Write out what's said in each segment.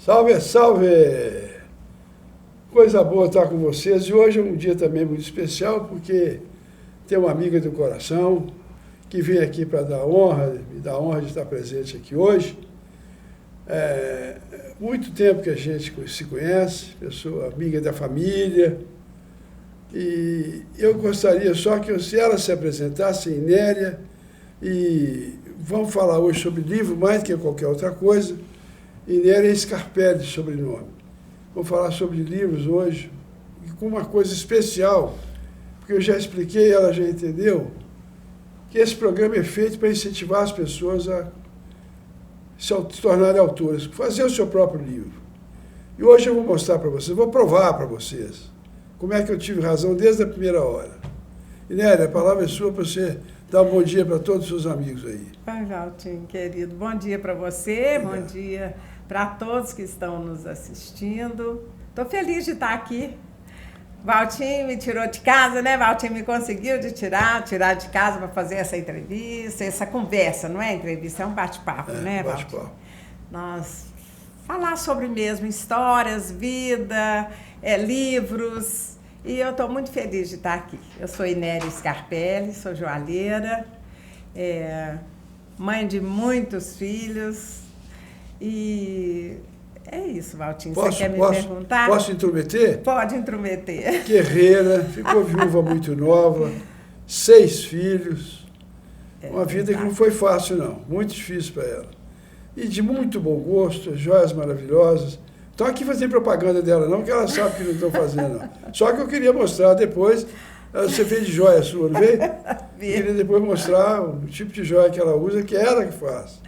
Salve, salve! Coisa boa estar com vocês. E hoje é um dia também muito especial, porque tem uma amiga do coração que vem aqui para me dar honra de estar presente aqui hoje. Muito tempo que a gente se conhece, pessoa amiga da família. E eu gostaria só que se ela se apresentasse, Inéria, e vamos falar hoje sobre livro mais do que qualquer outra coisa. Inéria Scarpelli, sobrenome. Vou falar sobre livros hoje, e com uma coisa especial, porque eu já expliquei, ela já entendeu, que esse programa é feito para incentivar as pessoas a se tornarem autoras, fazer o seu próprio livro. E hoje eu vou mostrar para vocês, vou provar para vocês, como é que eu tive razão desde a primeira hora. Inéria, a palavra é sua para você dar um bom dia para todos os seus amigos aí. Oi, Valtinho, querido. Bom dia para você, bom dia para todos que estão nos assistindo. Estou feliz de estar aqui. Valtinho me tirou de casa, né? Valtinho me conseguiu tirar de casa para fazer essa entrevista, essa conversa, não é entrevista, é um bate-papo, né, Valtinho? Bate-papo. Nós falar sobre mesmo histórias, vida, livros, e eu estou muito feliz de estar aqui. Eu sou Inéria Scarpelli, sou joalheira, mãe de muitos filhos, e é isso, Valtinho. Você quer me perguntar? Posso intrometer? Pode intrometer. Guerreira, ficou viúva muito nova, 6 filhos, uma vida que não foi fácil não, muito difícil para ela. E de muito bom gosto, joias maravilhosas. Estou aqui fazendo propaganda dela não, porque ela sabe que não estou fazendo não. Só que eu queria mostrar depois, você fez de joia sua, não veio? Queria depois mostrar o tipo de joia que ela usa, que é ela que faz.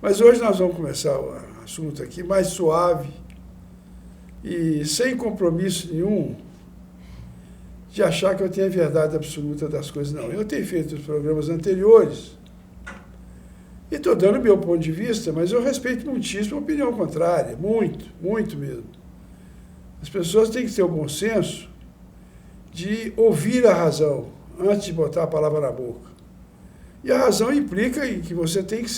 Mas hoje nós vamos começar o assunto aqui mais suave e sem compromisso nenhum de achar que eu tenho a verdade absoluta das coisas, não. Eu tenho feito os programas anteriores e estou dando o meu ponto de vista, mas eu respeito muitíssimo a opinião contrária, muito, muito mesmo. As pessoas têm que ter o bom senso de ouvir a razão antes de botar a palavra na boca. E a razão implica em que você tem que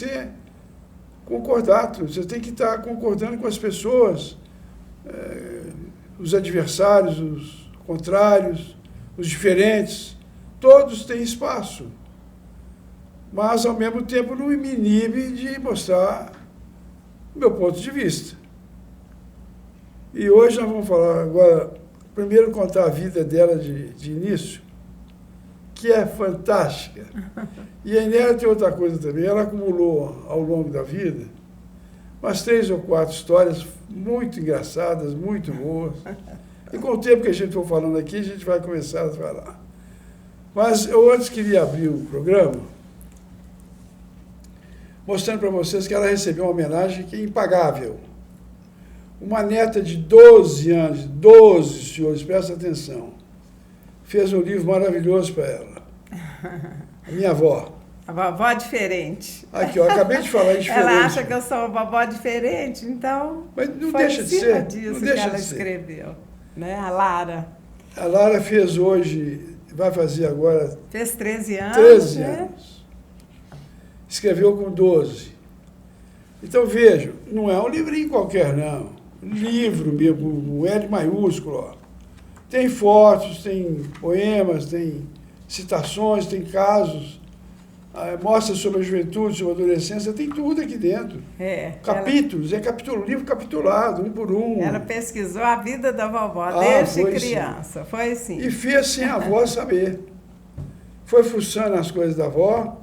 concordar, você tem que estar concordando com as pessoas, os adversários, os contrários, os diferentes, todos têm espaço. Mas, ao mesmo tempo, não me inibe de mostrar o meu ponto de vista. E hoje nós vamos falar agora, primeiro contar a vida dela de início, que é fantástica. E a Inéria tem outra coisa também, ela acumulou ao longo da vida umas 3 ou 4 histórias muito engraçadas, muito boas. E com o tempo que a gente for falando aqui, a gente vai começar a falar. Mas eu antes queria abrir o programa mostrando para vocês que ela recebeu uma homenagem que é impagável. Uma neta de 12 anos, 12 senhores, presta atenção, fez um livro maravilhoso para ela. A minha avó. A vovó diferente. Aqui, ó, acabei de falar em diferente. Ela acha que eu sou uma vovó diferente, então... Mas não foi deixa de ser. Disso não que deixa ela de ser. escreveu, né? A Lara. A Lara fez hoje, vai fazer agora... Fez 13 anos, 13 né? anos. Escreveu com 12. Então, vejam, não é um livrinho qualquer, não. Livro mesmo, um L maiúsculo, ó. Tem fotos, tem poemas, tem citações, tem casos, mostra sobre a juventude, sobre a adolescência, tem tudo aqui dentro. Capítulos, livro capitulado, um por um. Ela pesquisou a vida da vovó desde criança, foi assim. E fez sem a avó saber. Foi fuçando as coisas da avó,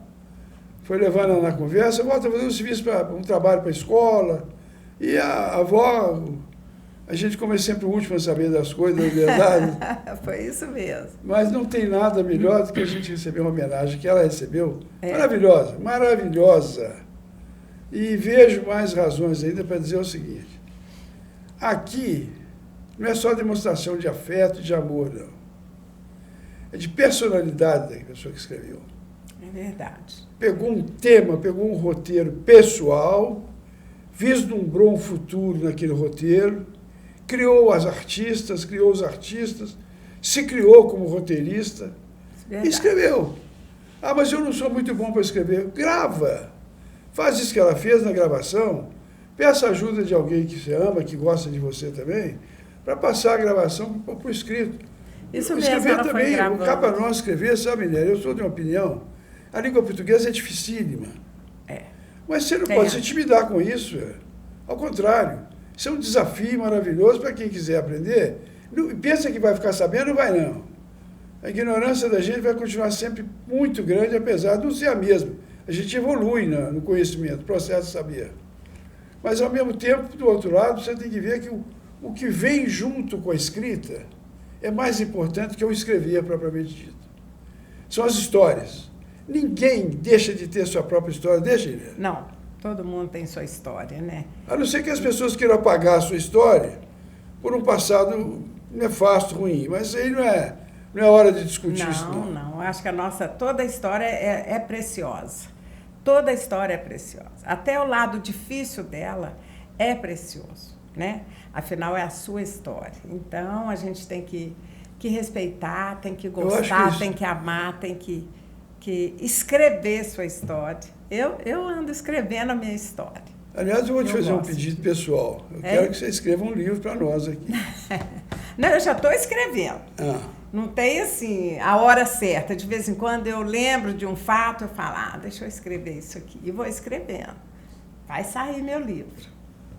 foi levando ela na conversa, volta a fazer um serviço um trabalho para a escola, e a avó... A gente come sempre o último a saber das coisas, na verdade. Foi isso mesmo. Mas não tem nada melhor do que a gente receber uma homenagem que ela recebeu. Maravilhosa, maravilhosa. E vejo mais razões ainda para dizer o seguinte. Aqui não é só demonstração de afeto e de amor, não. É de personalidade da pessoa que escreveu. É verdade. Pegou um tema, pegou um roteiro pessoal, vislumbrou um futuro naquele roteiro, criou os artistas, se criou como roteirista e escreveu. Ah, mas eu não sou muito bom para escrever. Grava. Faz isso que ela fez na gravação, Peça a ajuda de alguém que você ama, que gosta de você também, para passar a gravação para o escrito. Isso mesmo, escrever ela também, foi gravando. o capa nós escrever, sabe, Nélia? Eu sou de uma opinião, a língua portuguesa é dificílima. Mas você não pode se intimidar com isso. Ao contrário, isso é um desafio maravilhoso para quem quiser aprender. Não, pensa que vai ficar sabendo, não vai não. A ignorância da gente vai continuar sempre muito grande, apesar de não ser a mesma. A gente evolui no conhecimento, no processo de saber. Mas, ao mesmo tempo, do outro lado, você tem que ver que o que vem junto com a escrita é mais importante que o escrever propriamente dito. São as histórias. Ninguém deixa de ter sua própria história, deixa, Irene? Não, todo mundo tem sua história, né? A não ser que as pessoas queiram apagar a sua história por um passado nefasto, ruim. Mas aí não é hora de discutir isso, não. Não. Acho que toda a história é preciosa. Toda a história é preciosa. Até o lado difícil dela é precioso, né? Afinal, é a sua história. Então, a gente tem que respeitar, tem que gostar, tem que amar, tem que escrever sua história. Eu ando escrevendo a minha história. Aliás, eu vou te fazer um pedido pessoal. Eu quero que você escreva um livro para nós aqui. Não, eu já estou escrevendo. Não tem, assim, a hora certa. De vez em quando eu lembro de um fato, eu falo, deixa eu escrever isso aqui. E vou escrevendo. Vai sair meu livro.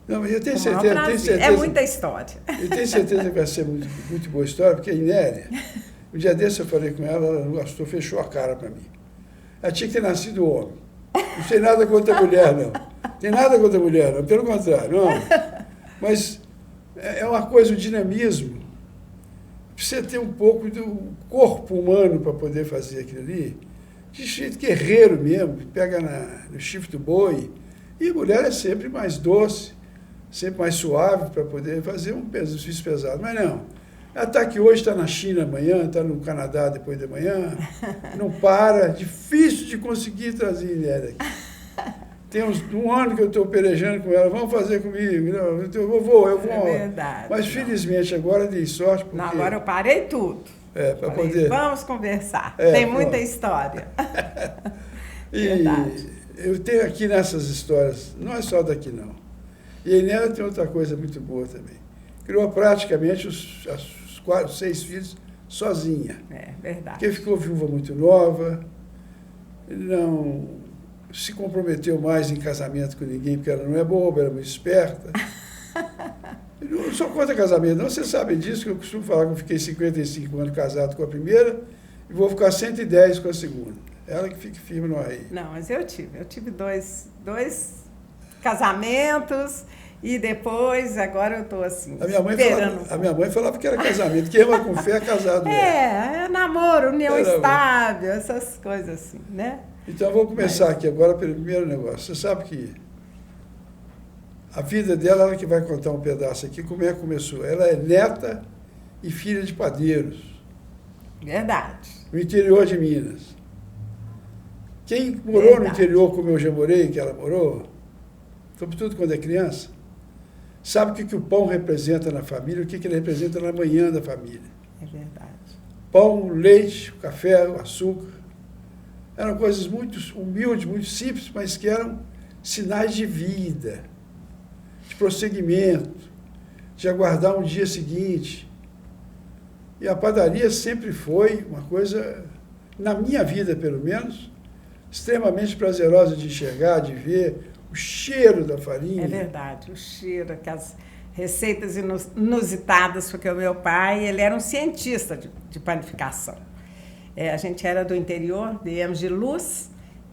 Não, mas eu tenho certeza. É muita história. Eu tenho certeza que vai ser muito, muito boa história, porque a Inélia, um dia desse eu falei com ela não gostou, fechou a cara para mim. Ela tinha que ter nascido homem. Não tem nada contra a mulher, não. Tem nada contra a mulher, não. Pelo contrário, não. Mas é uma coisa, o dinamismo. Precisa ter um pouco do corpo humano para poder fazer aquilo ali. De jeito guerreiro mesmo, pega no chifre do boi. E a mulher é sempre mais doce, sempre mais suave para poder fazer um exercício pesado. Mas não. Ela está aqui hoje, está na China amanhã, está no Canadá depois de amanhã. Não para, difícil de conseguir trazer ela aqui. Tem um ano que eu estou pelejando com ela, vamos fazer comigo. Não, eu vou. É verdade. Mas felizmente agora dei sorte. Porque, não, agora eu parei tudo. Para poder. Vamos conversar. Tem muita história. Verdade. Eu tenho aqui nessas histórias, não é só daqui não. E a Inélia tem outra coisa muito boa também. Criou praticamente os 6 filhos sozinha. É verdade. Porque ficou viúva muito nova, não se comprometeu mais em casamento com ninguém, porque ela não é boba, ela é muito esperta. Eu não sou contra casamento, não, você sabe disso, que eu costumo falar que eu fiquei 55 anos casado com a primeira e vou ficar 110 com a segunda. Ela que fique firme no aí. Não, mas eu tive dois casamentos e depois, agora eu estou assim, a minha mãe falava que era casamento, quem ama com fé é casado. É namoro, união estável, essas coisas assim, né? Então, vou começar aqui agora pelo primeiro negócio. Você sabe que a vida dela, ela que vai contar um pedaço aqui, como é que começou. Ela é neta e filha de padeiros. Verdade. No interior de Minas. Quem morou no interior, como eu já morei, que ela morou, sobretudo quando é criança, sabe o que o pão representa na família, o que ele representa na manhã da família. É verdade. Pão, leite, café, açúcar. Eram coisas muito humildes, muito simples, mas que eram sinais de vida, de prosseguimento, de aguardar um dia seguinte. E a padaria sempre foi uma coisa, na minha vida pelo menos, extremamente prazerosa de enxergar, de ver, o cheiro da farinha. É verdade, o cheiro, aquelas receitas inusitadas, porque o meu pai, ele era um cientista de panificação. A gente era do interior, viemos de Luz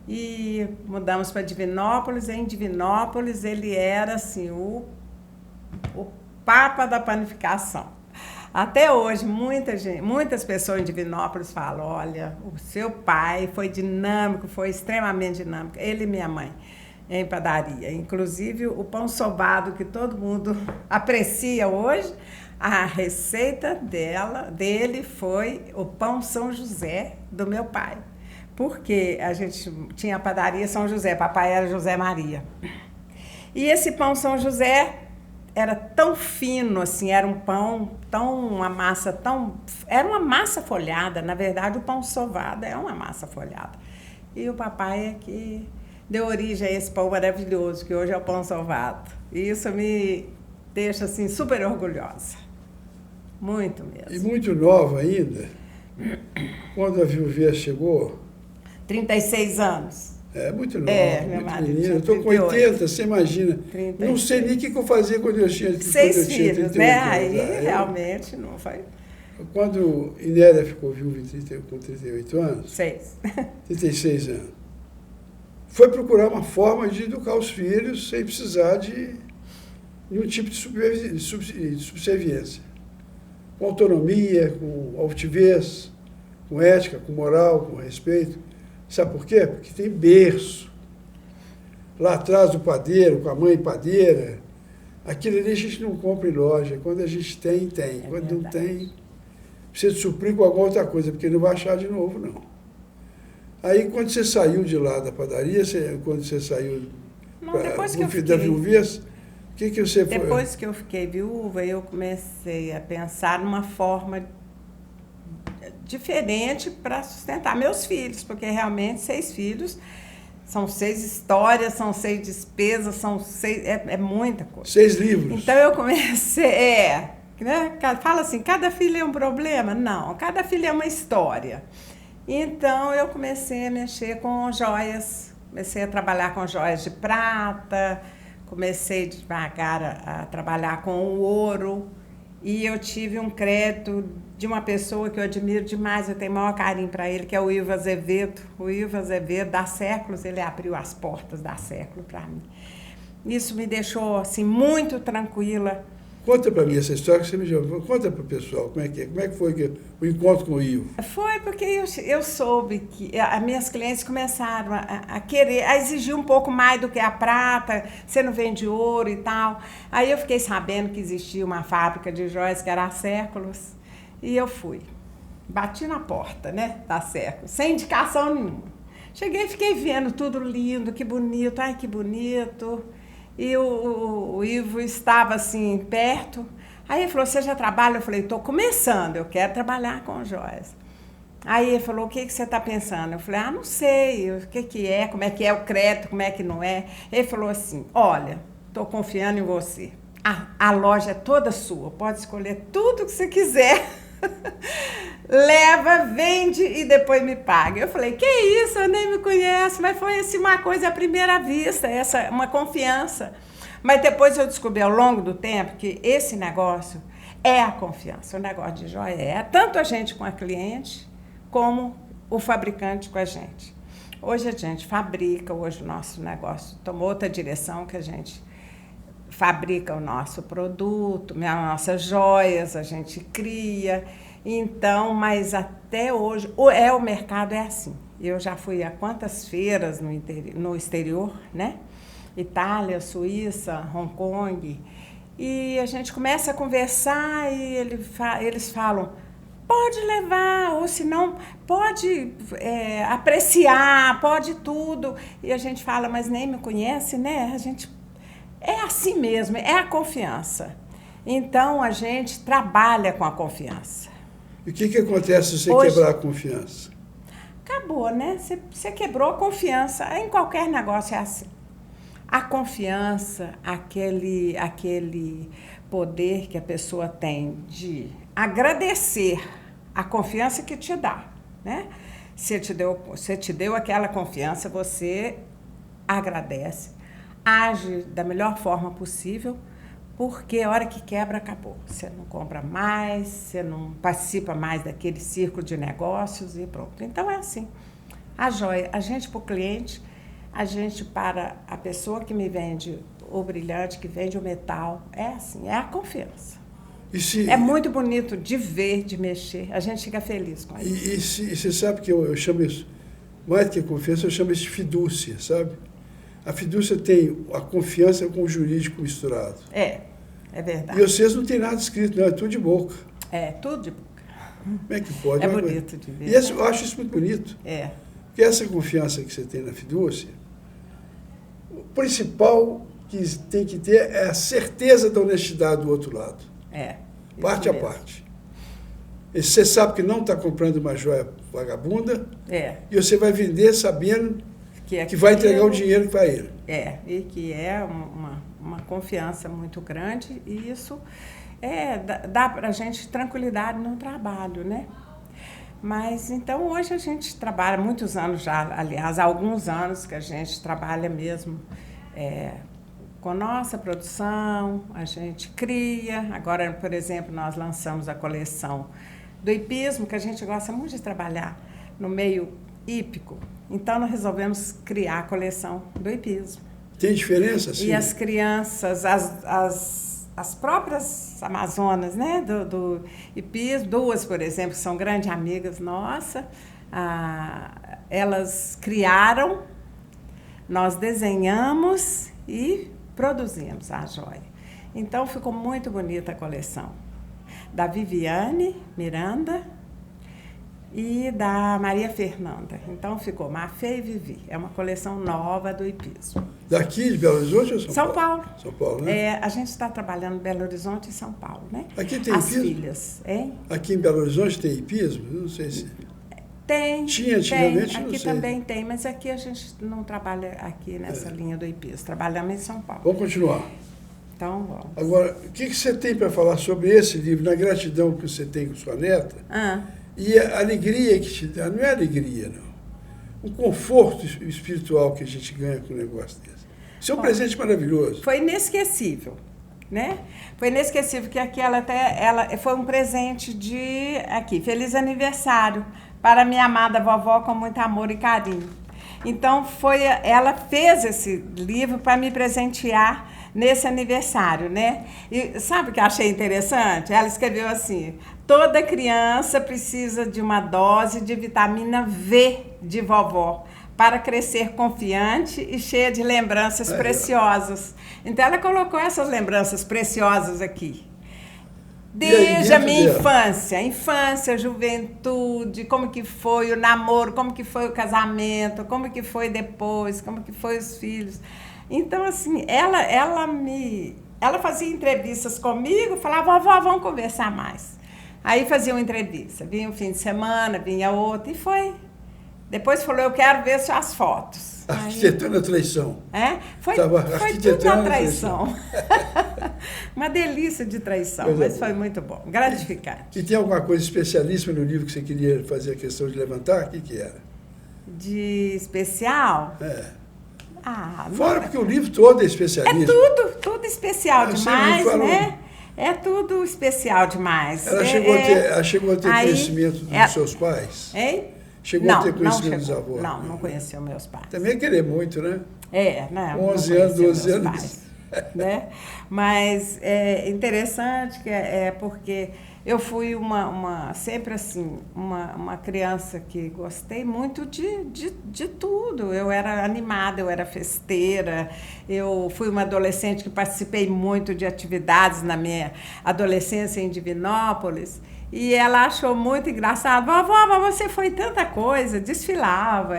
e mudamos para Divinópolis. Em Divinópolis, ele era assim, o papa da panificação. Até hoje, muitas pessoas em Divinópolis falam, olha, o seu pai foi dinâmico, foi extremamente dinâmico, ele e minha mãe, em padaria. Inclusive, o pão sovado que todo mundo aprecia hoje, a receita dele foi o pão São José do meu pai. Porque a gente tinha a padaria São José, papai era José Maria. E esse pão São José era tão fino, assim, era um pão era uma massa folhada. Na verdade, o pão sovado é uma massa folhada. E o papai é que deu origem a esse pão maravilhoso, que hoje é o pão salvado. E isso me deixa, assim, super orgulhosa. Muito mesmo. E muito nova ainda, quando a Vilvia chegou... 36 anos. É, muito nova, meu muito marido menina. Eu tinha estou com 80, você imagina. 36. Não sei nem o que eu fazia quando eu tinha 6 filhos, 38 né? anos. Aí realmente não foi. Quando Inélia ficou viúva com 38 anos, 36 anos, foi procurar uma forma de educar os filhos sem precisar de nenhum tipo de subserviência. Com autonomia, com altivez, com ética, com moral, com respeito. Sabe por quê? Porque tem berço. Lá atrás do padeiro, com a mãe padeira, aquilo ali a gente não compra em loja. Quando a gente tem, tem. Quando não tem, precisa suprir com alguma outra coisa, porque não vai achar de novo, não. Aí, quando você saiu de lá da padaria, quando você saiu da Vilvias, o que você foi? Depois que eu fiquei viúva, eu comecei a pensar numa forma diferente para sustentar meus filhos, porque realmente 6 filhos são 6 histórias, são 6 despesas, são 6, é muita coisa. 6 livros. Então eu comecei, né? Fala assim, cada filho é um problema? Não, cada filho é uma história. Então eu comecei a mexer com joias, comecei a trabalhar com joias de prata, comecei devagar a trabalhar com o ouro. E eu tive um crédito de uma pessoa que eu admiro demais, eu tenho o maior carinho para ele, que é o Ivo Azevedo. O Ivo Azevedo, dá séculos, ele abriu as portas da século para mim. Isso me deixou, assim, muito tranquila. Conta para mim essa história que você me deu. Conta para o pessoal como é que foi o encontro com o Ivo. Foi porque eu soube que as minhas clientes começaram a querer, a exigir um pouco mais do que a prata, você não vende ouro e tal. Aí eu fiquei sabendo que existia uma fábrica de joias que era há séculos e eu fui. Bati na porta, né, da século, sem indicação nenhuma. Cheguei e fiquei vendo tudo lindo, que bonito, ai que bonito. E o Ivo estava assim, perto. Aí ele falou, você já trabalha? Eu falei, estou começando, eu quero trabalhar com joias. Aí ele falou, o que você está pensando? Eu falei, não sei, o que é, como é que é o crédito, como é que não é. Ele falou assim, olha, estou confiando em você. A loja é toda sua, pode escolher tudo que você quiser. Leva, vende e depois me paga. Eu falei, que isso, eu nem me conheço, mas foi assim uma coisa à primeira vista, uma confiança. Mas depois eu descobri ao longo do tempo que esse negócio é a confiança, o negócio de joia é tanto a gente com a cliente, como o fabricante com a gente. Hoje a gente fabrica, hoje o nosso negócio tomou outra direção, que a gente fabrica o nosso produto, as nossas joias, a gente cria. Então, mas até hoje, o mercado é assim. Eu já fui a quantas feiras no exterior, né? Itália, Suíça, Hong Kong. E a gente começa a conversar e eles falam, pode levar, ou se não, pode apreciar, pode tudo. E a gente fala, mas nem me conhece, né? A gente é assim mesmo, é a confiança. Então, a gente trabalha com a confiança. E o que acontece se você hoje quebrar a confiança? Acabou, né? Você quebrou a confiança. Em qualquer negócio é assim. A confiança, aquele poder que a pessoa tem de agradecer a confiança que te dá, né? Se te deu aquela confiança, você agradece, age da melhor forma possível, porque a hora que quebra, acabou. Você não compra mais, você não participa mais daquele círculo de negócios e pronto. Então, é assim. A joia, a gente para o cliente, a gente para a pessoa que me vende o brilhante, que vende o metal, é assim, é a confiança. É muito bonito de ver, de mexer, a gente fica feliz com isso. E você sabe que eu chamo isso, mais que confiança, eu chamo isso de fidúcia, sabe? A fidúcia tem a confiança com o jurídico misturado. É verdade. E vocês não tem nada escrito, não, é tudo de boca. É, tudo de boca. Como é que pode? É bonito de ver. E eu acho isso muito bonito. É. Porque essa confiança que você tem na fidúcia, o principal que tem que ter é a certeza da honestidade do outro lado. Parte a parte. E você sabe que não está comprando uma joia vagabunda. E você vai vender sabendo Que vai entregar o dinheiro para ele. E que é uma confiança muito grande, e isso dá para a gente tranquilidade no trabalho, né? Mas, então, hoje a gente trabalha muitos anos já, aliás, há alguns anos que a gente trabalha mesmo com nossa produção, a gente cria. Agora, por exemplo, nós lançamos a coleção do hipismo, que a gente gosta muito de trabalhar no meio hípico. Então, nós resolvemos criar a coleção do hipismo. Tem diferença, sim? E as crianças, as próprias amazonas, né, do hipismo, duas, por exemplo, que são grandes amigas nossas, elas criaram, nós desenhamos e produzimos a joia. Então, ficou muito bonita a coleção. Da Viviane Miranda e da Maria Fernanda. Então, ficou Mafê e Vivi. É uma coleção nova do hipismo. Daqui de Belo Horizonte ou São Paulo? São Paulo, né? A gente está trabalhando em Belo Horizonte e São Paulo, né? Aqui tem as hipismo? Filhas, hein? Aqui em Belo Horizonte tem hipismo? Eu não sei se... Tem. Tinha antigamente, tem. não Aqui sei. também tem, mas aqui a gente não trabalha aqui nessa linha do hipismo. Trabalhamos em São Paulo. Vamos continuar. Então, vamos. Agora, o que você tem para falar sobre esse livro, na gratidão que você tem com sua neta, e a alegria que te dá? Não é alegria, não. O conforto espiritual que a gente ganha com um negócio desse. Isso é um presente maravilhoso. Foi inesquecível, né? Foi inesquecível, que aqui ela foi um presente feliz aniversário para minha amada vovó, com muito amor e carinho. Então, ela fez esse livro para me presentear nesse aniversário, né? E sabe o que eu achei interessante? Ela escreveu assim: toda criança precisa de uma dose de vitamina V de vovó para crescer confiante e cheia de lembranças preciosas. Então, ela colocou essas lembranças preciosas aqui. Desde a minha infância, juventude, como que foi o namoro, como que foi o casamento, como que foi depois, como que foi os filhos. Então, assim, ela fazia entrevistas comigo, falava: vovó, vamos conversar mais. Aí fazia uma entrevista, vinha um fim de semana, vinha outra, e foi. Depois falou: eu quero ver suas fotos. Arquitetando a traição. Foi tudo a traição. Uma delícia de traição, mas foi muito bom, gratificante. E tem alguma coisa especialíssima no livro que você queria fazer a questão de levantar? O que era? De especial? Fora porque o livro todo é especialíssimo. É tudo especial demais, né? É tudo especial demais. Ela chegou a ter conhecimento dos seus pais? Hein? Chegou a ter conhecimento dos avós? Não conheceu meus pais. Também é querer muito, né? Né? 11 anos, 12 anos. Pais, né? Mas é interessante porque eu fui sempre assim, uma criança que gostei muito de tudo. Eu era animada, eu era festeira, eu fui uma adolescente que participei muito de atividades na minha adolescência em Divinópolis. E ela achou muito engraçado: vovó, você foi tanta coisa, desfilava,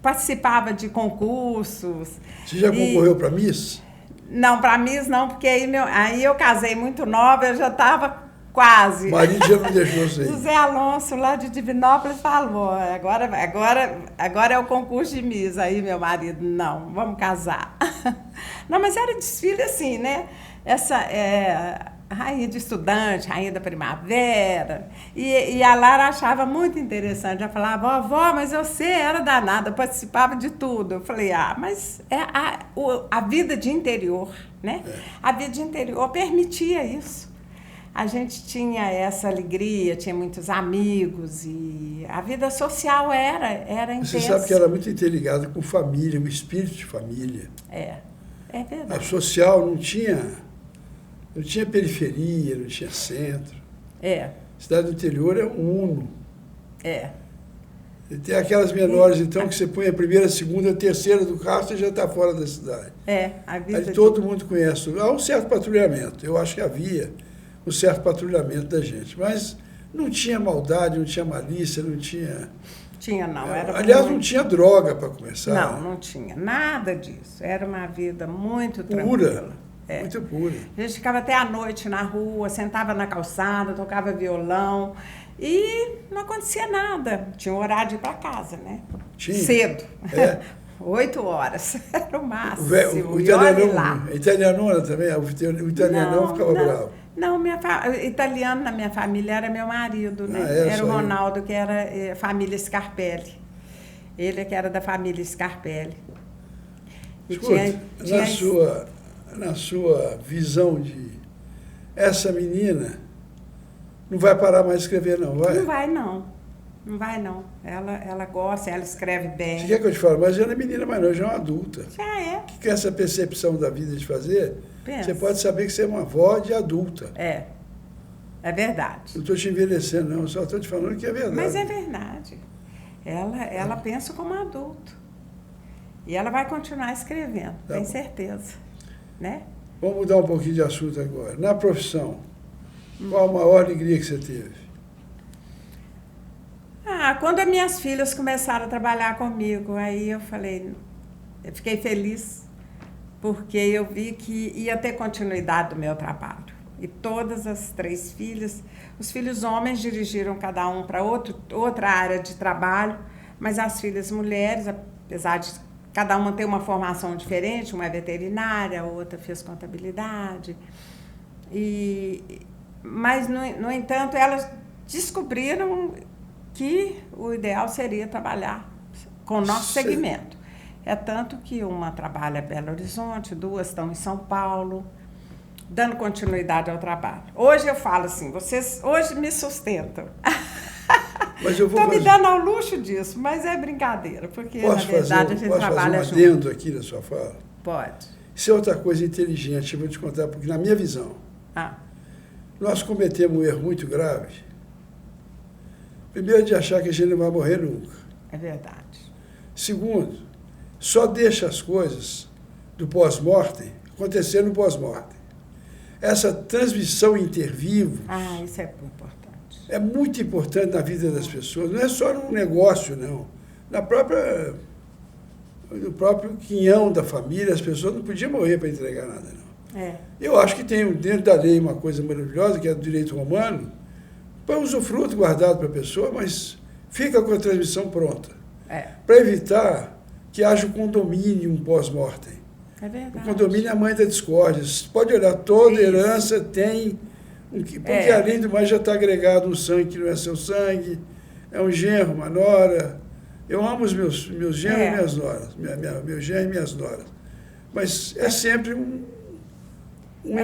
participava de concursos. Você já concorreu para Miss? Não, para Miss não, porque aí eu casei muito nova, eu já estava quase. O marido já não deixou você ir. José Alonso, lá de Divinópolis, falou: agora é o concurso de Miss. Aí meu marido: não, vamos casar. Não, mas era desfile assim, né? Rainha de estudante, rainha da primavera. E a Lara achava muito interessante. Ela falava: vovó, mas você era danada, participava de tudo. Eu falei: mas a vida de interior, né? A vida de interior permitia isso. A gente tinha essa alegria, tinha muitos amigos, e a vida social era intensa. Você sabe que era muito interligada com família, o espírito de família. É verdade. A social não tinha periferia, não tinha centro. Cidade do interior é um uno. E tem aquelas menores, então, que você põe a primeira, a segunda, a terceira do carro, você já está fora da cidade. A vida aí todo mundo conhece. Há um certo patrulhamento. Eu acho que havia um certo patrulhamento da gente. Mas não tinha maldade, não tinha malícia, não tinha... Não. Aliás, não tinha droga para começar. Não tinha nada disso. Era uma vida muito tranquila. Muito pura. A gente ficava até à noite na rua, sentava na calçada, tocava violão e não acontecia nada. Tinha um horário de ir para casa, né? Tinha. Cedo. É. 8 horas. Era o máximo. O italianão também, o italianão ficava bravo. Não, italiano na minha família era meu marido, né? Era o Ronaldo, que era família Scarpelli. Ele que era da família Scarpelli. Escuta, na sua visão de essa menina não vai parar mais de escrever, não vai? Não vai, não. Não vai, não. Ela gosta, ela escreve bem. Você quer que eu te fale? Mas ela é menina, mas não, já é uma adulta. Já é. O que é essa percepção da vida de fazer? Pensa. Você pode saber que você é uma avó de adulta. É verdade. Não estou te envelhecendo, não, só estou te falando que é verdade. Mas é verdade. Ela pensa como adulto. E ela vai continuar escrevendo, tenho certeza. Né? Vamos mudar um pouquinho de assunto agora. Na profissão, qual a maior alegria que você teve? Quando as minhas filhas começaram a trabalhar comigo, aí eu fiquei feliz, porque eu vi que ia ter continuidade do meu trabalho. E todas as 3 filhas, os filhos homens dirigiram cada um para outra área de trabalho, mas as filhas mulheres, apesar de cada uma ter uma formação diferente, uma é veterinária, a outra fez contabilidade, mas, no entanto, elas descobriram que o ideal seria trabalhar com o nosso segmento. É tanto que uma trabalha em Belo Horizonte, 2 estão em São Paulo, dando continuidade ao trabalho. Hoje eu falo assim, vocês hoje me sustentam. Mas eu vou Estou me dando ao luxo disso, mas é brincadeira, porque na verdade a gente trabalha junto. Posso fazer um adendo aqui na sua fala? Pode. Isso é outra coisa inteligente, eu vou te contar, porque na minha visão, nós cometemos um erro muito grave. Primeiro, de achar que a gente não vai morrer nunca. É verdade. Segundo, só deixa as coisas do pós-mortem acontecer no pós-mortem. Essa transmissão intervivo... isso é importante. É muito importante na vida das pessoas. Não é só num negócio, não. No próprio quinhão da família, as pessoas não podiam morrer para entregar nada, não. Eu acho que tem dentro da lei uma coisa maravilhosa, que é do direito romano, põe usufruto guardado para a pessoa, mas fica com a transmissão pronta. Para evitar que haja um condomínio, um pós-mortem. É verdade. O condomínio é a mãe da discórdia. Você pode olhar, toda herança tem... Porque além do mais já está agregado um sangue que não é seu sangue, é um genro, uma nora. Eu amo os meus genros e minhas noras, meu genro e minhas noras. Mas é sempre uma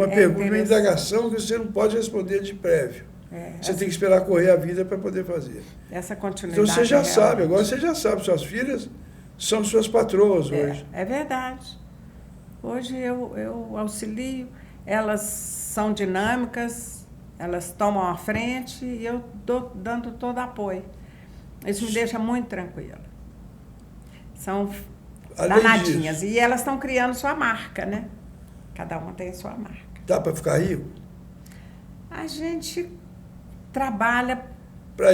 pergunta, uma indagação que você não pode responder de prévio. Você tem que esperar correr a vida para poder fazer. Essa continuidade. Então você já sabe, agora você já sabe, suas filhas são suas patroas hoje. É verdade. Hoje eu auxilio, elas são dinâmicas, elas tomam a frente e eu estou dando todo apoio. Isso me deixa muito tranquila. São danadinhas. E elas estão criando sua marca, né? Cada uma tem sua marca. Dá para ficar rico? A gente trabalha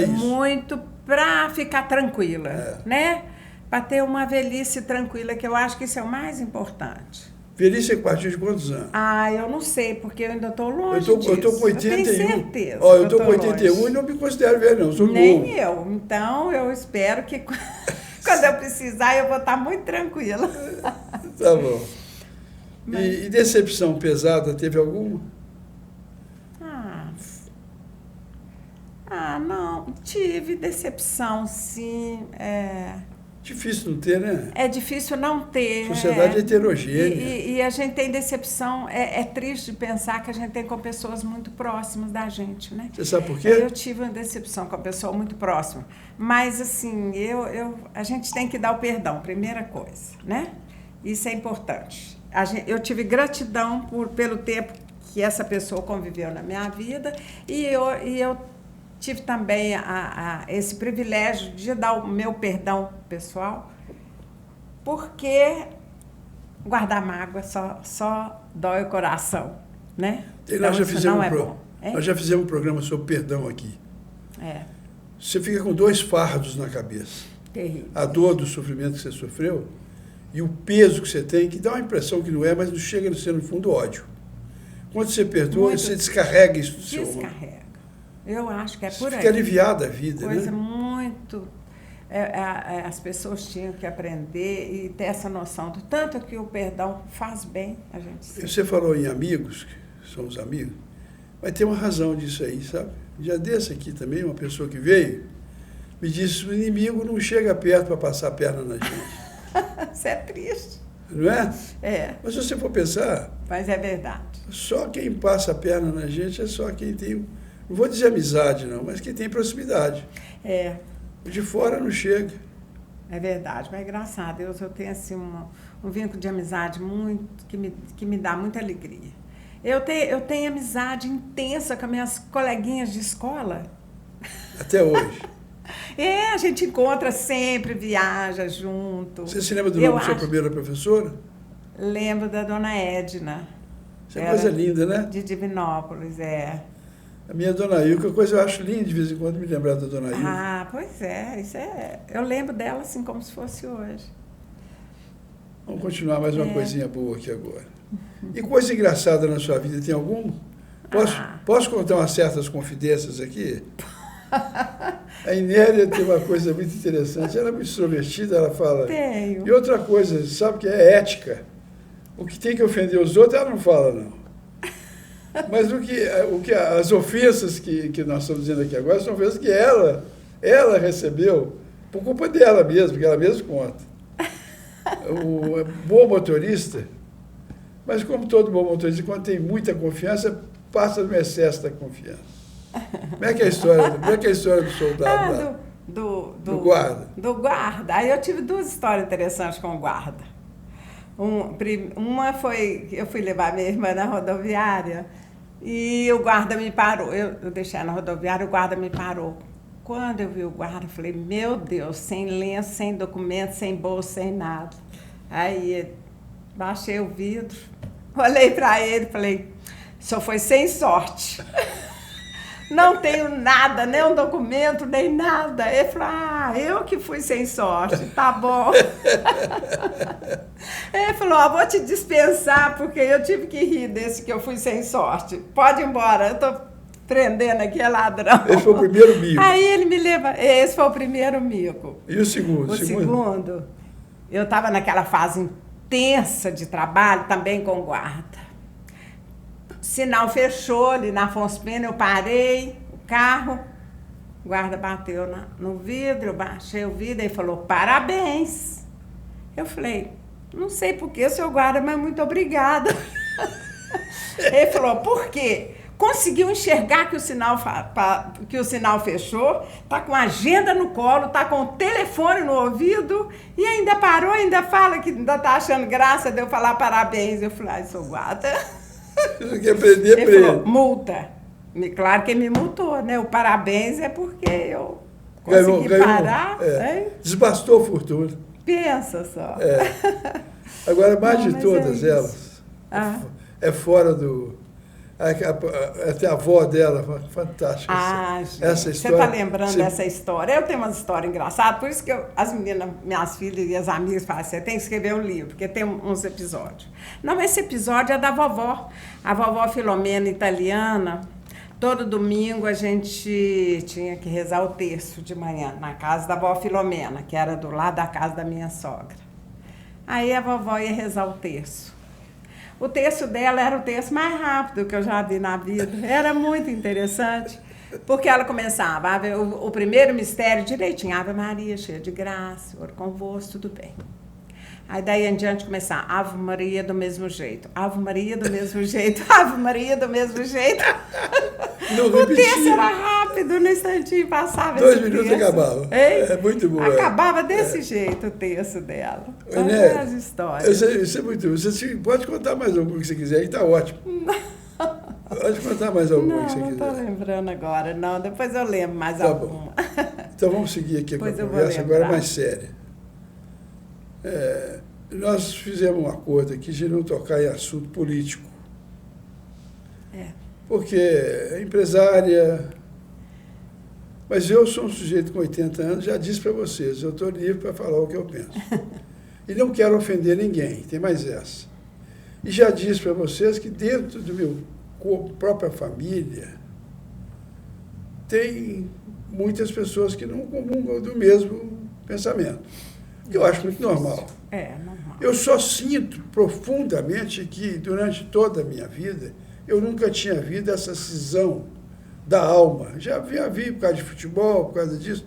isso. Muito para ficar tranquila, né? Para ter uma velhice tranquila, que eu acho que isso é o mais importante. Velhice a partir de quantos anos? Eu não sei, porque eu ainda estou longe disso. Eu estou com 81. Eu tenho certeza. Eu estou com 81 longe. E não me considero velho, não. Sou Nem novo. eu. Então, eu espero que quando eu precisar, eu vou estar muito tranquila. Tá bom. E decepção pesada, teve alguma? Não. Tive decepção, sim. Difícil não ter, né? É difícil não ter. Sociedade heterogênea. E a gente tem decepção. É triste pensar que a gente tem com pessoas muito próximas da gente, né? Você sabe por quê? Eu tive uma decepção com a pessoa muito próxima. Mas, assim, a gente tem que dar o perdão, primeira coisa, né? Isso é importante. Eu tive gratidão pelo tempo que essa pessoa conviveu na minha vida e eu tive também esse privilégio de dar o meu perdão pessoal, porque guardar mágoa só dói o coração, né? Nós já fizemos um programa sobre perdão aqui. Você fica com 2 fardos na cabeça. Terrível. A dor do sofrimento que você sofreu e o peso que você tem, que dá uma impressão que não é, mas não chega a ser, no fundo, ódio. Quando você perdoa, Muito. Você descarrega isso do seu ombro. Descarrega. Eu acho que é por aí. Fica aliviada a vida, Coisa né? muito... as pessoas tinham que aprender e ter essa noção do tanto que o perdão faz bem a gente. Você falou em amigos, que somos amigos, mas tem uma razão disso aí, sabe? Um dia desse aqui também, uma pessoa que veio, me disse, o inimigo não chega perto para passar a perna na gente. Isso é triste. Não é? É. Mas se você for pensar, Mas é verdade. só quem passa a perna na gente é só quem tem, não vou dizer amizade não, mas quem tem proximidade. É. O de fora não chega. É verdade, mas graças a Deus eu tenho assim um vínculo de amizade muito que me dá muita alegria. Eu tenho amizade intensa com as minhas coleguinhas de escola. Até hoje. A gente encontra sempre, viaja junto. Você se lembra do nome da sua primeira professora? Lembro da dona Edna. Isso é coisa linda, né? De Divinópolis, A minha dona Ilka, coisa eu acho linda de vez em quando me lembrar da dona Ilka. Ah, pois é, eu lembro dela assim como se fosse hoje. Vamos continuar mais uma coisinha boa aqui agora. E coisa engraçada na sua vida, tem alguma? Posso contar umas certas confidências aqui? A Inélia tem uma coisa muito interessante, ela é muito extrovertida, ela fala... Tenho. E outra coisa, sabe que é ética. O que tem que ofender os outros, ela não fala, não. Mas as ofensas que nós estamos dizendo aqui agora são ofensas que ela recebeu por culpa dela mesma, porque ela mesma conta. O bom motorista, mas como todo bom motorista, quando tem muita confiança, passa no excesso da confiança. Como é que é a história do soldado lá? Do guarda. Do guarda. Aí eu tive duas histórias interessantes com o guarda. Uma foi, eu fui levar minha irmã na rodoviária e o guarda me parou. Eu deixei na rodoviária, o guarda me parou. Quando eu vi o guarda, eu falei, meu Deus, sem lenço, sem documento, sem bolsa, sem nada. Aí baixei o vidro, olhei para ele e falei, só foi sem sorte. Não tenho nada, nem um documento, nem nada. Ele falou, eu que fui sem sorte, tá bom. Ele falou, vou te dispensar, porque eu tive que rir desse que eu fui sem sorte. Pode ir embora, eu tô prendendo aqui, é ladrão. Esse foi o primeiro mico. Aí ele me leva, esse foi o primeiro mico. E o segundo? O segundo, eu estava naquela fase intensa de trabalho, também com guarda. O sinal fechou ali na Afonso Pena, eu parei o carro, o guarda bateu no vidro, eu baixei o vidro e falou, parabéns. Eu falei, não sei por que, seu guarda, mas muito obrigada. Ele falou, por quê? Conseguiu enxergar que o sinal fechou, tá com a agenda no colo, tá com o telefone no ouvido e ainda parou, ainda fala que ainda tá achando graça de eu falar parabéns. Eu falei, seu guarda... Você quer prender, ele falou, multa. Claro que ele me multou, né? O parabéns é porque eu consegui parar. Desbastou a fortuna. Pensa só. Agora, mais de todas elas, é fora do... Até a avó dela, fantástica. Essa história. Você está lembrando dessa história? Eu tenho umas histórias engraçadas, por isso que as meninas, minhas filhas e as amigas falam assim, você tem que escrever um livro, porque tem uns episódios. Não, esse episódio é da vovó. A vovó Filomena italiana, todo domingo a gente tinha que rezar o terço de manhã, na casa da vovó Filomena, que era do lado da casa da minha sogra. Aí a vovó ia rezar o terço. O terço dela era o terço mais rápido que eu já vi na vida. Era muito interessante, porque ela começava a ver o primeiro mistério direitinho. Ave Maria, cheia de graça, Senhor convosco, tudo bem. Aí daí em diante começar, Ave Maria do mesmo jeito, Ave Maria do mesmo jeito, Ave Maria do mesmo jeito. O terço era rápido, no instantinho passava 2 minutos e acabava. É muito bom. Acabava desse jeito o terço dela. São as histórias. Isso é muito bom. Você pode contar mais alguma que você quiser, aí está ótimo. Pode contar mais alguma que você quiser. Não estou lembrando agora, não. Depois eu lembro mais alguma. Então vamos seguir aqui com a conversa agora mais séria. Nós fizemos um acordo aqui de não tocar em assunto político. Porque é empresária... Mas eu sou um sujeito com 80 anos, já disse para vocês, eu estou livre para falar o que eu penso. E não quero ofender ninguém, tem mais essa. E já disse para vocês que dentro do meu própria família tem muitas pessoas que não comungam do mesmo pensamento, que eu acho muito normal. Normal. Eu só sinto profundamente que, durante toda a minha vida, eu nunca tinha visto essa cisão da alma. Já vi por causa de futebol, por causa disso,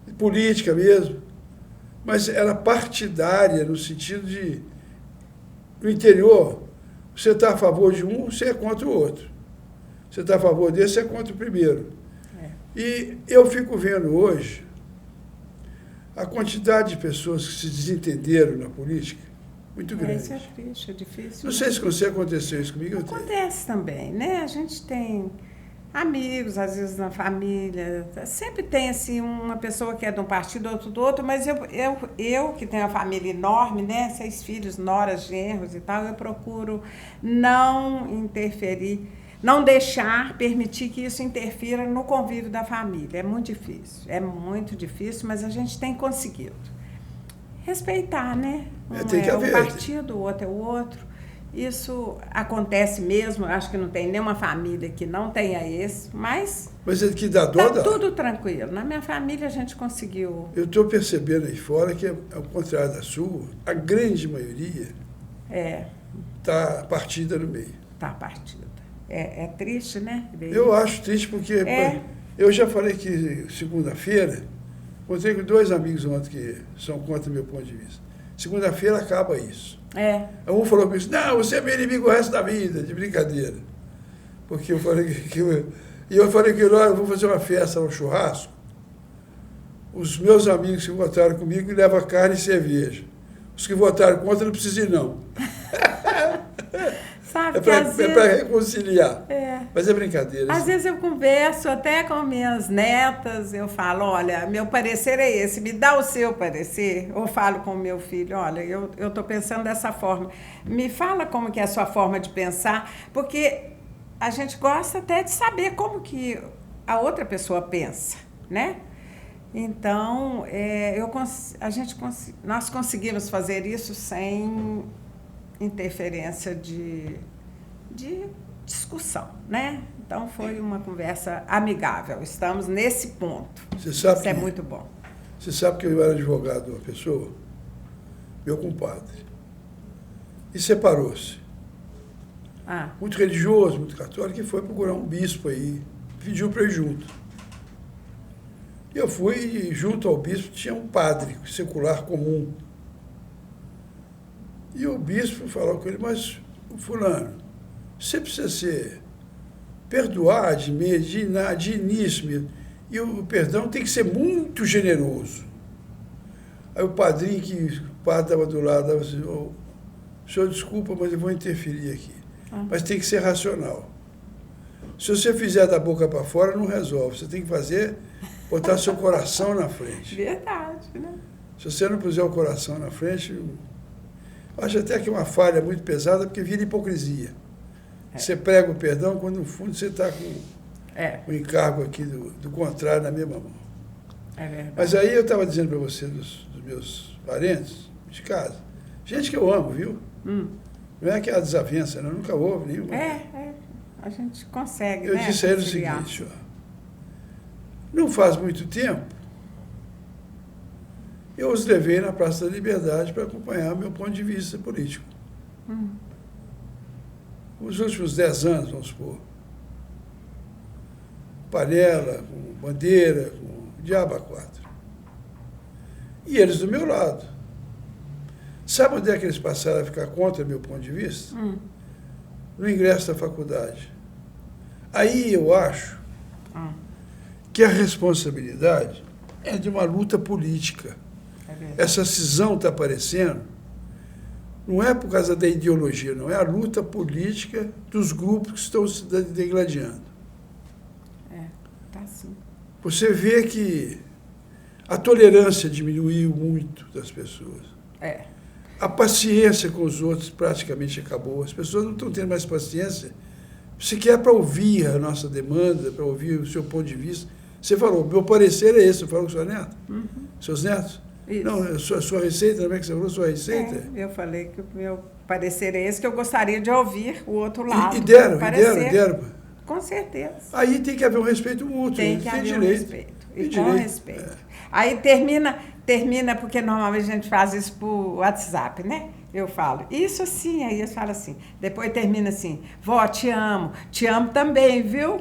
de política mesmo, mas era partidária no sentido de, no interior, você está a favor de um, você é contra o outro. Você está a favor desse, você é contra o primeiro. E eu fico vendo hoje a quantidade de pessoas que se desentenderam na política, muito grande. Isso é triste, é difícil. Não sei se com você aconteceu isso comigo. Acontece também, né? A gente tem amigos, às vezes na família, sempre tem assim uma pessoa que é de um partido, outro do outro, mas eu que tenho uma família enorme, né? 6 filhos, noras, genros e tal, eu procuro não interferir, não permitir que isso interfira no convívio da família. É muito difícil, mas a gente tem conseguido. Respeitar, né? Tem que haver. Um partido, o outro é o outro. Isso acontece mesmo, acho que não tem nenhuma família que não tenha esse, mas é que dá dó, tá tudo tranquilo. Na minha família a gente conseguiu. Eu estou percebendo aí fora que, ao contrário da sua, a grande maioria está partida no meio. Está partida. É triste, né? Eu acho triste porque eu já falei que segunda-feira, encontrei com 2 amigos ontem que são contra o meu ponto de vista. Segunda-feira acaba isso. Um falou comigo, não, você é meu inimigo o resto da vida, de brincadeira. Porque eu falei que eu vou fazer uma festa, um churrasco. Os meus amigos que votaram comigo levam carne e cerveja. Os que votaram contra não precisam ir, não. Sabe, é para reconciliar. Mas é brincadeira. Às vezes eu converso até com minhas netas, eu falo, olha, meu parecer é esse, me dá o seu parecer. Ou falo com o meu filho, olha, eu estou pensando dessa forma. Me fala como que é a sua forma de pensar, porque a gente gosta até de saber como que a outra pessoa pensa, né? Então, nós conseguimos fazer isso sem interferência de discussão, né? Então, foi uma conversa amigável. Estamos nesse ponto. Isso é muito bom. Você sabe que eu era advogado de uma pessoa, meu compadre, e separou-se. Muito religioso, muito católico, que foi procurar um bispo aí, pediu para ir junto. E eu fui, e junto ao bispo tinha um padre secular comum. E o bispo falou com ele, mas, fulano, você precisa perdoar de início mesmo. E o perdão tem que ser muito generoso. Aí o padre estava do lado, estava assim, senhor, desculpa, mas eu vou interferir aqui. Mas tem que ser racional. Se você fizer da boca para fora, não resolve. Você tem que botar seu coração na frente. Verdade, né? Se você não puser o coração na frente, acho até que é uma falha muito pesada, porque vira hipocrisia. Você prega o perdão, quando no fundo você está com o encargo aqui do contrário na mesma mão. É verdade. Mas aí eu estava dizendo para você dos meus parentes de casa, gente que eu amo, viu? Não é que há desavença, não, nunca houve nenhuma. A gente consegue, Eu disse a ele o seguinte, não faz muito tempo, eu os levei na Praça da Liberdade para acompanhar meu ponto de vista político. Os últimos 10 anos, vamos supor. Panela, com bandeira, com diabo a 4. E eles do meu lado. Sabe onde é que eles passaram a ficar contra meu ponto de vista? No ingresso da faculdade. Aí eu acho que a responsabilidade é de uma luta política. Essa cisão está aparecendo, não é por causa da ideologia, não, é a luta política dos grupos que estão se degladiando. Tá sim. Você vê que a tolerância diminuiu muito das pessoas. A paciência com os outros praticamente acabou. As pessoas não estão tendo mais paciência sequer para ouvir a nossa demanda, para ouvir o seu ponto de vista. Você falou, meu parecer é esse, eu falo com o seu neto, seus netos. Isso. Não, a sua receita também, que você falou, sua receita? Eu falei que o meu parecer é esse, que eu gostaria de ouvir o outro lado. E deram. Com certeza. Aí tem que haver um respeito mútuo. Tem que haver direito. Um respeito. E com respeito. Aí termina, porque normalmente a gente faz isso por WhatsApp, né? Eu falo, isso assim, aí eles falam assim. Depois termina assim, vó, te amo também, viu?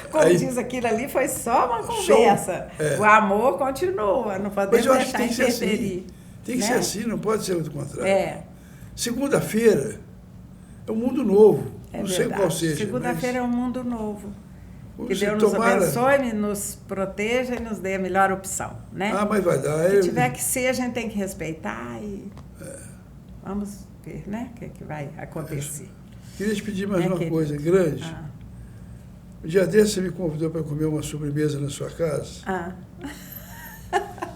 Como aí, diz aquilo ali, foi só uma conversa. O amor continua, não podemos deixar interferir. Tem que ser assim, não pode ser do contrário. Segunda-feira é um mundo novo. Não sei qual seja. Segunda-feira é um mundo novo. Que Deus nos abençoe, nos proteja e nos dê a melhor opção, né? Mas vai dar. Se tiver que ser, a gente tem que respeitar e vamos ver, né? O que vai acontecer. Queria te pedir mais uma coisa grande. Um dia desse você me convidou para comer uma sobremesa na sua casa.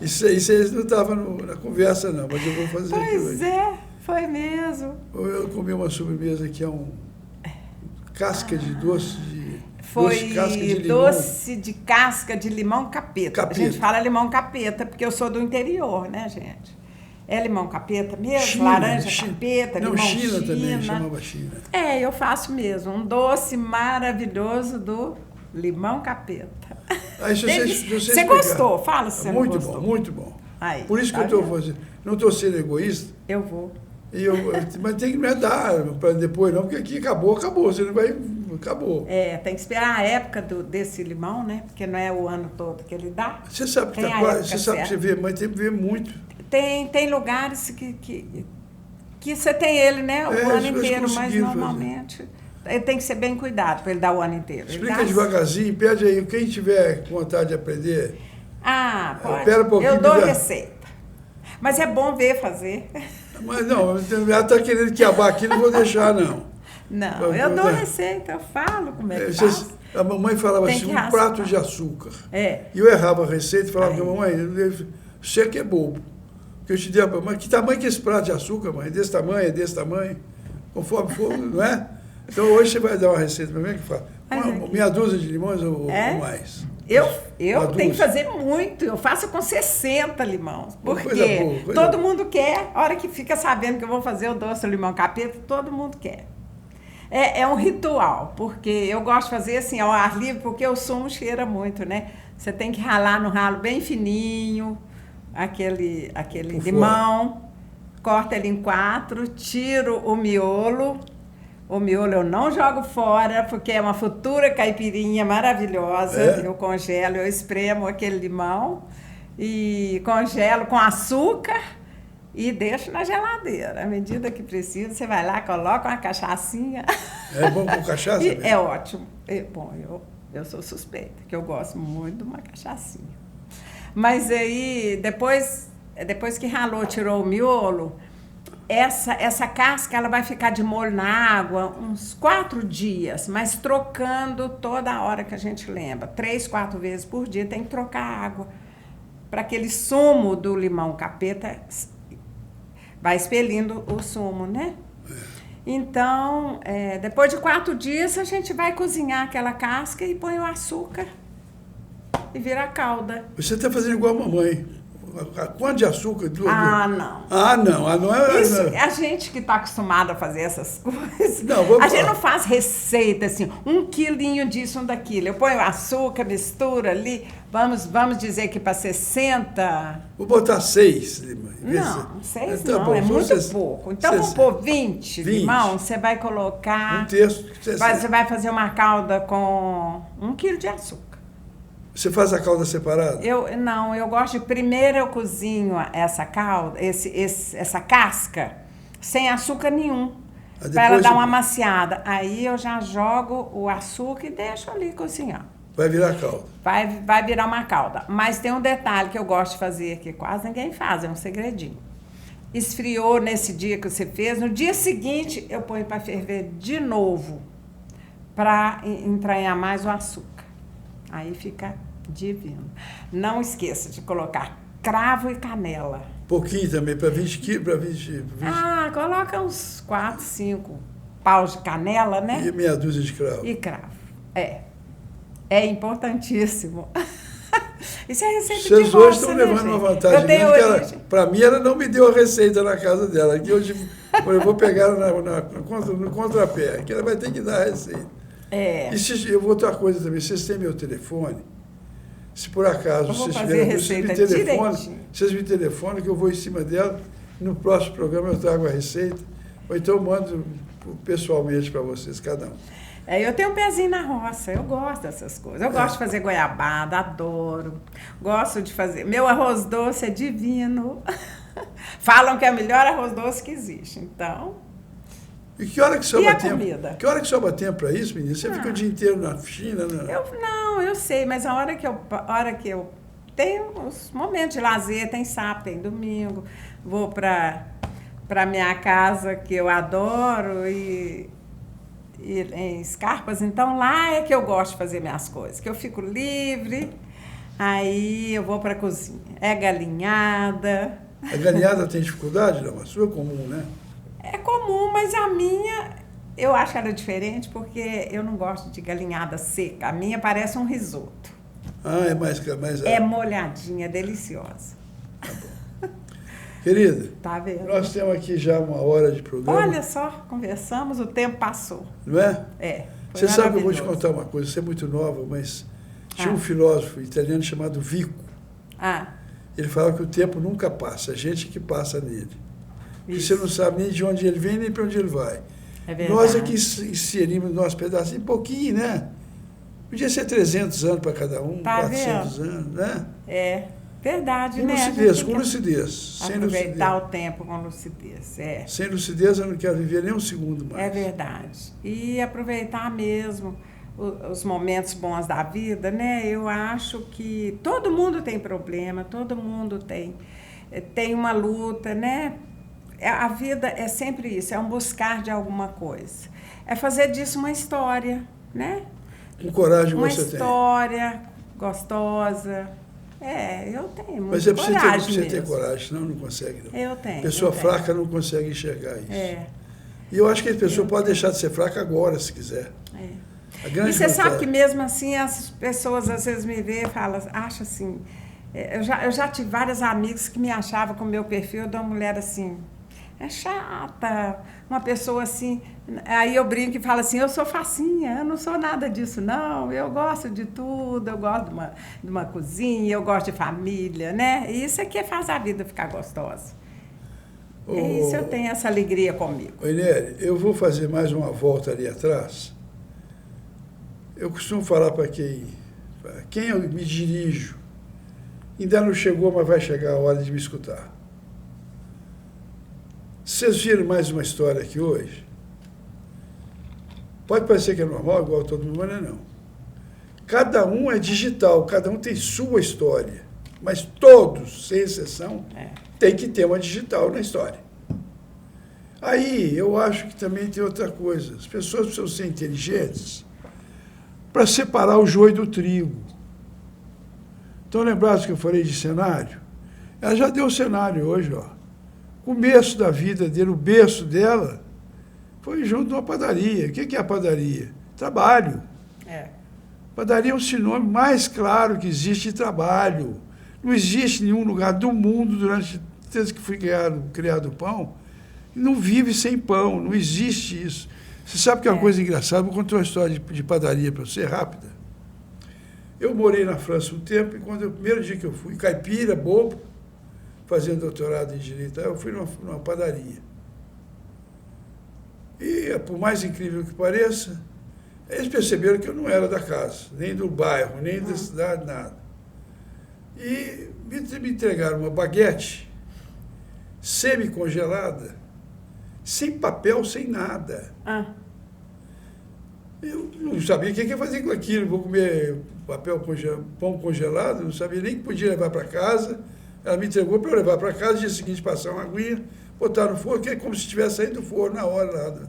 Isso aí vocês não estavam na conversa, não, mas eu vou fazer aqui hoje. Pois é, foi mesmo. Eu comi uma sobremesa que é casca de doce de... Foi doce de casca de limão capeta. A gente fala limão capeta, porque eu sou do interior, né, gente? É limão capeta mesmo? Laranja capeta, limão China também, chamava China. Eu faço mesmo. Um doce maravilhoso do limão capeta. Aí, você gostou? Fala se você não gostou. Muito bom, muito bom. Aí, por isso que eu estou fazendo. Não estou sendo egoísta. Eu vou. Mas tem que me dar para depois, não, porque aqui acabou. Você não vai... Acabou. Tem que esperar a época desse limão, né? Porque não é o ano todo que ele dá. Você sabe que você vê, mas tem que ver muito. Tem lugares que você tem ele, né? O ano inteiro, mas normalmente ele tem que ser bem cuidado para ele dar o ano inteiro. Explica devagarzinho, pede aí, quem tiver vontade de aprender. Pode. Pera um pouquinho. Eu dou receita. Mas é bom ver fazer. Mas não, ela está querendo quiabar aqui, não vou deixar, não. Não, eu dou receita, eu falo como é que faz. A mamãe falava assim, um prato de açúcar. E eu errava a receita e falava, mamãe, você que é bobo. Porque eu te dei, mas que tamanho que é esse prato de açúcar, mãe? Desse tamanho, conforme for, não é? Então hoje você vai dar uma receita para mim que fala, meia dúzia de limões ou mais? Eu tenho que fazer muito, eu faço com 60 limões, porque todo mundo quer, a hora que fica sabendo que eu vou fazer o doce limão capeta, todo mundo quer. É um ritual, porque eu gosto de fazer assim, ao ar livre, porque o sumo cheira muito, né? Você tem que ralar no ralo bem fininho, aquele limão, corta ele em 4, tiro o miolo. O miolo eu não jogo fora, porque é uma futura caipirinha maravilhosa. Eu congelo, eu espremo aquele limão e congelo com açúcar e deixo na geladeira. À medida que precisa, você vai lá, coloca uma cachaçinha. É bom com cachaça? É ótimo. Bom, eu sou suspeita, que eu gosto muito de uma cachaçinha. Mas aí, depois que ralou, tirou o miolo, essa casca ela vai ficar de molho na água uns 4 dias, mas trocando toda hora que a gente lembra. 3, 4 vezes por dia tem que trocar a água para aquele sumo do limão capeta vai expelindo o sumo, né? Então, depois de 4 dias, a gente vai cozinhar aquela casca e põe o açúcar e vira a calda. Você está fazendo igual a mamãe. Quanto de açúcar? Não é... Isso, a gente que está acostumado a fazer essas coisas, a gente não faz receita assim, 1 quilinho disso, 1 daquilo. Eu ponho açúcar, mistura ali, vamos dizer que para 60... Vou botar 6 limões. Não, 6 não, bom, é muito pouco. Então, vamos pôr 20 limão, você vai colocar... 1 terço. Você vai fazer uma calda com 1 quilo de açúcar. Você faz a calda separada? Eu gosto de... Primeiro eu cozinho essa calda, essa casca, sem açúcar nenhum, para ela dar uma amaciada. Aí eu já jogo o açúcar e deixo ali cozinhar. Vai virar calda? Vai virar uma calda. Mas tem um detalhe que eu gosto de fazer, que quase ninguém faz, é um segredinho. Esfriou nesse dia que você fez, no dia seguinte eu ponho para ferver de novo, para entranhar mais o açúcar. Aí fica divino. Não esqueça de colocar cravo e canela. Pouquinho também, para 20 quilos, coloca uns 4, 5 paus de canela, né? E meia dúzia de cravo. E cravo. É importantíssimo. Isso é receita de Vocês roça, hoje estão né, levando gente? uma vantagem Eu tenho grande, origem. para mim ela não me deu a receita na casa dela. Aqui eu vou pegar ela no contrapé, que ela vai ter que dar a receita. E eu vou outra coisa também, vocês têm meu telefone, se por acaso vocês tiverem, vocês me telefonam que eu vou em cima dela, no próximo programa eu trago a receita, ou então eu mando pessoalmente para vocês, cada um. Eu tenho um pezinho na roça, eu gosto dessas coisas. Eu gosto de fazer goiabada, adoro. Gosto de fazer. Meu arroz doce é divino. Falam que é o melhor arroz doce que existe, então. E que hora que sobra tempo? Comida? Que hora que sobra tempo para isso, menina? Você fica o dia inteiro na China? Eu sei, mas a hora que eu tenho os momentos de lazer, tem sábado, tem domingo, vou para minha casa que eu adoro e em Escarpas, então lá é que eu gosto de fazer minhas coisas, que eu fico livre, aí eu vou para a cozinha. É galinhada. A galinhada tem dificuldade, não? A sua é comum, né? É comum, mas a minha, eu acho ela diferente porque eu não gosto de galinhada seca. A minha parece um risoto. Ah, é mais... É molhadinha, é deliciosa. Tá bom. Querida, tá vendo? Nós temos aqui já 1 hora de programa. Olha só, conversamos, o tempo passou. Não é? Você sabe que eu vou te contar uma coisa, você é muito nova, mas tinha um filósofo italiano chamado Vico. Ele falava que o tempo nunca passa, a gente que passa nele. Porque você não sabe nem de onde ele vem, nem para onde ele vai. É verdade. Nós é que inserimos no nosso pedacinho, pouquinho, né? Podia ser 300 anos para cada um, 400 anos, né? Verdade, com né? Lucidez, com lucidez. Aproveitar o tempo com lucidez. Sem lucidez eu não quero viver nem um segundo mais. É verdade. E aproveitar mesmo os momentos bons da vida, né? Eu acho que todo mundo tem problema, todo mundo tem uma luta, né? A vida é sempre isso, é um buscar de alguma coisa. É fazer disso uma história, né? Com coragem uma você tem. Uma história gostosa. Eu tenho muita Mas é coragem preciso ter coragem, senão não consegue. Não. Eu tenho. Pessoa fraca não consegue enxergar isso. E eu acho que a pessoa pode deixar de ser fraca agora, se quiser. E você sabe que mesmo assim as pessoas às vezes me veem e falam, acham assim... Eu já tive vários amigos que me achavam com o meu perfil de uma mulher assim... É chata, uma pessoa assim... Aí eu brinco e falo assim, eu sou facinha, eu não sou nada disso, não. Eu gosto de tudo, eu gosto de uma cozinha, eu gosto de família, né? E isso é que faz a vida ficar gostosa. Isso eu tenho essa alegria comigo. Inês, eu vou fazer mais uma volta ali atrás. Eu costumo falar para quem eu me dirijo, ainda não chegou, mas vai chegar a hora de me escutar. Vocês viram mais uma história aqui hoje? Pode parecer que é normal, igual todo mundo, mas não é não. Cada um é digital, cada um tem sua história. Mas todos, sem exceção, tem que ter uma digital na história. Aí, eu acho que também tem outra coisa. As pessoas precisam ser inteligentes para separar o joio do trigo. Então, lembraram que eu falei de cenário? Ela já deu o cenário hoje, ó. O começo da vida dele, o berço dela, foi junto a uma padaria. O que é a padaria? Trabalho. Padaria é um sinônimo mais claro que existe de trabalho. Não existe nenhum lugar do mundo, desde que foi criado o pão, não vive sem pão, não existe isso. Você sabe que é uma coisa engraçada? Vou contar uma história de padaria para você, rápida. Eu morei na França um tempo, e o primeiro dia que eu fui, caipira, bobo, fazendo doutorado em Direito, eu fui numa padaria. E, por mais incrível que pareça, eles perceberam que eu não era da casa, nem do bairro, nem da cidade, nada. E me entregaram uma baguete semi-congelada, sem papel, sem nada. Eu não sabia o que ia fazer com aquilo. Vou comer pão congelado, não sabia nem que podia levar para casa. Ela me entregou para eu levar para casa, no dia seguinte passar uma aguinha, botar no forno, que é como se tivesse saído do forno na hora lá.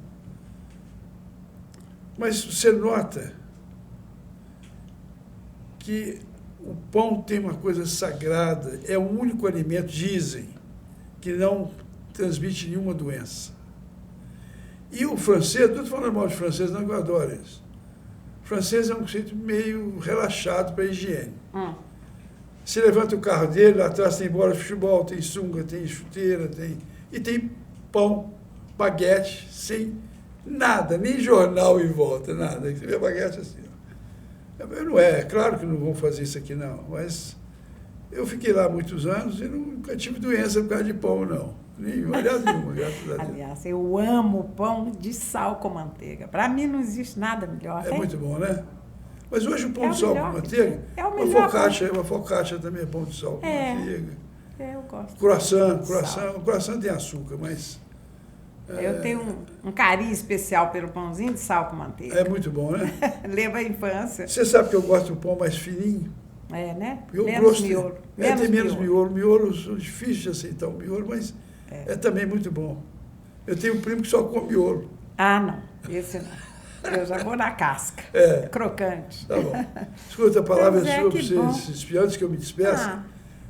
Mas você nota que o pão tem uma coisa sagrada, é o único alimento, dizem, que não transmite nenhuma doença. E o francês, não estou falando mal de francês, não, eu adoro isso. O francês é um conceito meio relaxado para a higiene. Você levanta o carro dele, lá atrás tem bola de futebol, tem sunga, tem chuteira, e tem pão, baguete, sem nada, nem jornal em volta, nada. Você vê a baguete assim. Não é claro que não vão fazer isso aqui não, mas eu fiquei lá muitos anos e nunca tive doença por causa de pão, não. Nenhuma, aliás, nenhuma, graças a Deus. Aliás, eu amo pão de sal com manteiga. Para mim não existe nada melhor. É muito bom, né? Mas hoje o pão É de sal melhor com manteiga, é o melhor uma focaccia também é pão de sal com manteiga. Eu gosto. Croissant tem açúcar, mas... Eu tenho um carinho especial pelo pãozinho de sal com manteiga. É muito bom, né? Lembra a infância. Você sabe que eu gosto do pão mais fininho? É, né? Menos miolo. Tem menos miolo. Miolos são difíceis de aceitar o miolo, mas é também muito bom. Eu tenho um primo que só come miolo. Ah, não. Esse não. Eu já vou na casca. Crocante. Tá bom. Escuta, a palavra é sua para vocês, antes que eu me despeça.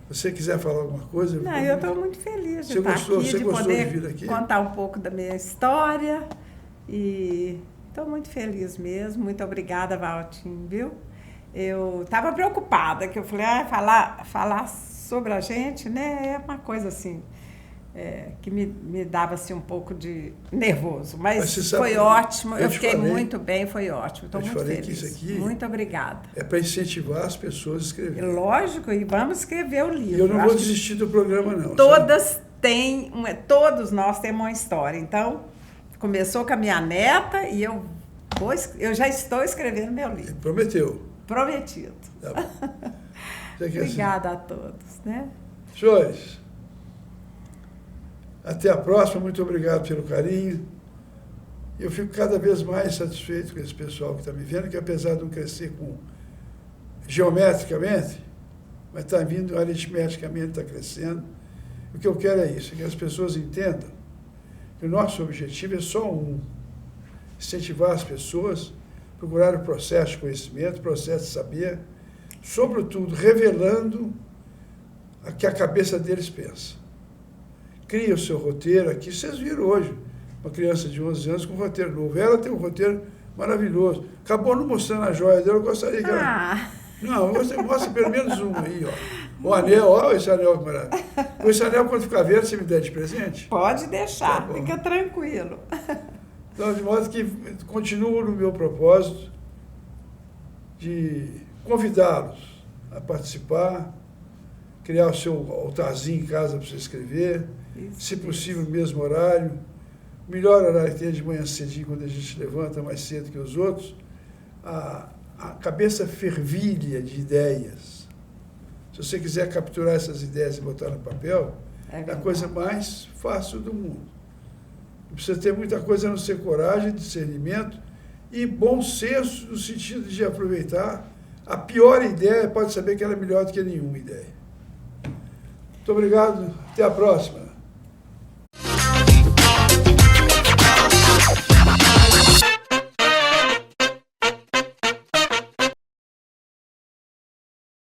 Se você quiser falar alguma coisa... Não, eu estou muito feliz de estar aqui, de poder vir aqui? Contar um pouco da minha história. E estou muito feliz mesmo. Muito obrigada, Valtinho, viu? Eu estava preocupada, que eu falei, falar sobre a gente, né? É uma coisa assim, que me dava assim, um pouco de nervoso. Mas foi ótimo, eu fiquei muito bem, foi ótimo. Estou muito feliz. Que isso aqui muito obrigada. É para incentivar as pessoas a escreverem. Lógico, e vamos escrever o livro. E eu não vou desistir do programa, não. Todos nós temos uma história. Então, começou com a minha neta e eu já estou escrevendo meu livro. Prometeu. Prometido. Tá bom. Obrigada a todos, né? Senhores, até a próxima. Muito obrigado pelo carinho. Eu fico cada vez mais satisfeito com esse pessoal que está me vendo, que apesar de não crescer geometricamente, mas está vindo aritmeticamente, está crescendo. O que eu quero é isso, que as pessoas entendam que o nosso objetivo é só incentivar as pessoas, procurar o processo de conhecimento, o processo de saber, sobretudo revelando o que a cabeça deles pensa. Cria o seu roteiro aqui, vocês viram hoje, uma criança de 11 anos com um roteiro novo. Ela tem um roteiro maravilhoso. Acabou não mostrando a joia dela, eu gostaria que ela... Não, você mostra pelo menos um aí, ó. O anel, ó, esse anel que maravilha. Com esse anel, quando ficar verde, você me der de presente? Pode deixar, fica tranquilo. Então, de modo que continuo no meu propósito de convidá-los a participar, criar o seu altarzinho em casa para você escrever, se possível, no mesmo horário. O melhor horário que tem é de manhã cedinho, quando a gente levanta mais cedo que os outros. A cabeça fervilha de ideias. Se você quiser capturar essas ideias e botar no papel, é a coisa mais fácil do mundo. Não precisa ter muita coisa a não ser coragem, discernimento e bom senso, no sentido de aproveitar. A pior ideia pode saber que ela é melhor do que nenhuma ideia. Muito obrigado, até a próxima.